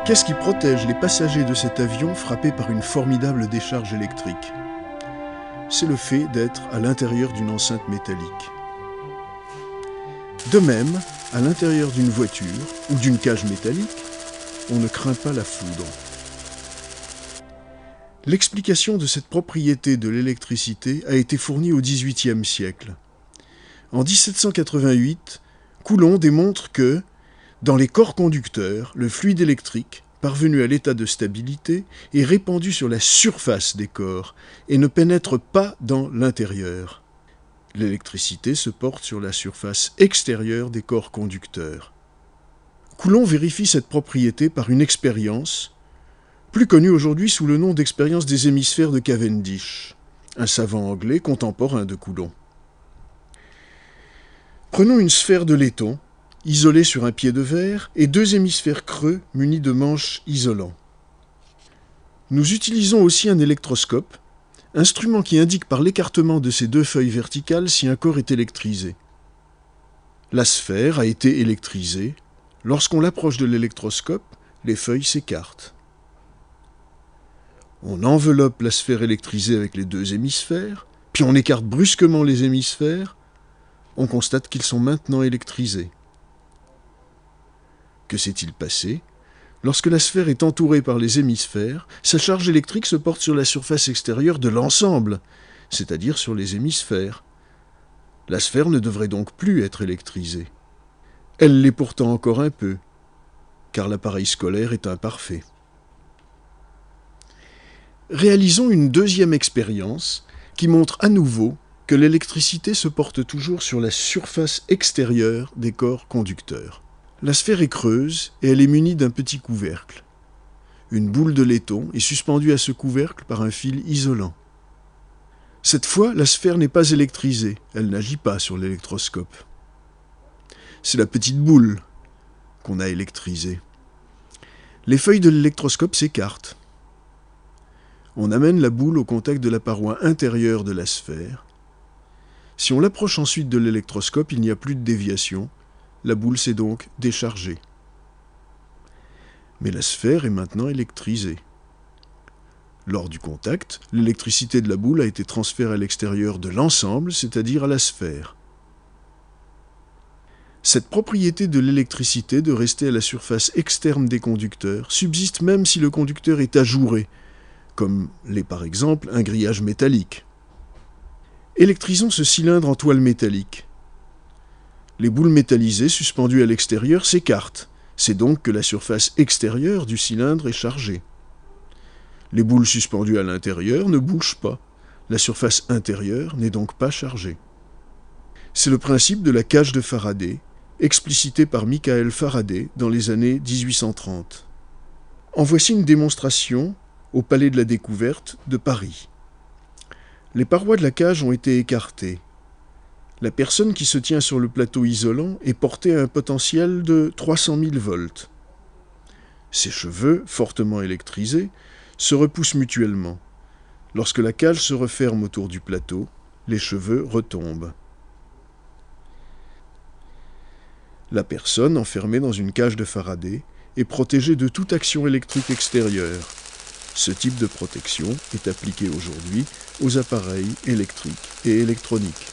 Qu'est-ce qui protège les passagers de cet avion frappé par une formidable décharge électrique? C'est le fait d'être à l'intérieur d'une enceinte métallique. De même, à l'intérieur d'une voiture ou d'une cage métallique, on ne craint pas la foudre. L'explication de cette propriété de l'électricité a été fournie au XVIIIe siècle. En 1788, Coulomb démontre que, dans les corps conducteurs, le fluide électrique, parvenu à l'état de stabilité, est répandu sur la surface des corps et ne pénètre pas dans l'intérieur. L'électricité se porte sur la surface extérieure des corps conducteurs. Coulomb vérifie cette propriété par une expérience, plus connue aujourd'hui sous le nom d'expérience des hémisphères de Cavendish, un savant anglais contemporain de Coulomb. Prenons une sphère de laiton, isolée sur un pied de verre, et deux hémisphères creux munis de manches isolants. Nous utilisons aussi un électroscope, instrument qui indique par l'écartement de ces deux feuilles verticales si un corps est électrisé. La sphère a été électrisée. Lorsqu'on l'approche de l'électroscope, les feuilles s'écartent. On enveloppe la sphère électrisée avec les deux hémisphères, puis on écarte brusquement les hémisphères. On constate qu'ils sont maintenant électrisés. Que s'est-il passé? Lorsque la sphère est entourée par les hémisphères, sa charge électrique se porte sur la surface extérieure de l'ensemble, c'est-à-dire sur les hémisphères. La sphère ne devrait donc plus être électrisée. Elle l'est pourtant encore un peu, car l'appareil scolaire est imparfait. Réalisons une deuxième expérience qui montre à nouveau que l'électricité se porte toujours sur la surface extérieure des corps conducteurs. La sphère est creuse et elle est munie d'un petit couvercle. Une boule de laiton est suspendue à ce couvercle par un fil isolant. Cette fois, la sphère n'est pas électrisée, elle n'agit pas sur l'électroscope. C'est la petite boule qu'on a électrisée. Les feuilles de l'électroscope s'écartent. On amène la boule au contact de la paroi intérieure de la sphère. Si on l'approche ensuite de l'électroscope, il n'y a plus de déviation. La boule s'est donc déchargée. Mais la sphère est maintenant électrisée. Lors du contact, l'électricité de la boule a été transférée à l'extérieur de l'ensemble, c'est-à-dire à la sphère. Cette propriété de l'électricité de rester à la surface externe des conducteurs subsiste même si le conducteur est ajouré, comme l'est par exemple un grillage métallique. Électrisons ce cylindre en toile métallique. Les boules métallisées suspendues à l'extérieur s'écartent. C'est donc que la surface extérieure du cylindre est chargée. Les boules suspendues à l'intérieur ne bougent pas. La surface intérieure n'est donc pas chargée. C'est le principe de la cage de Faraday, explicité par Michael Faraday dans les années 1830. En voici une démonstration au Palais de la Découverte de Paris. Les parois de la cage ont été écartées. La personne qui se tient sur le plateau isolant est portée à un potentiel de 300 000 volts. Ses cheveux, fortement électrisés, se repoussent mutuellement. Lorsque la cage se referme autour du plateau, les cheveux retombent. La personne, enfermée dans une cage de Faraday, est protégée de toute action électrique extérieure. Ce type de protection est appliqué aujourd'hui aux appareils électriques et électroniques.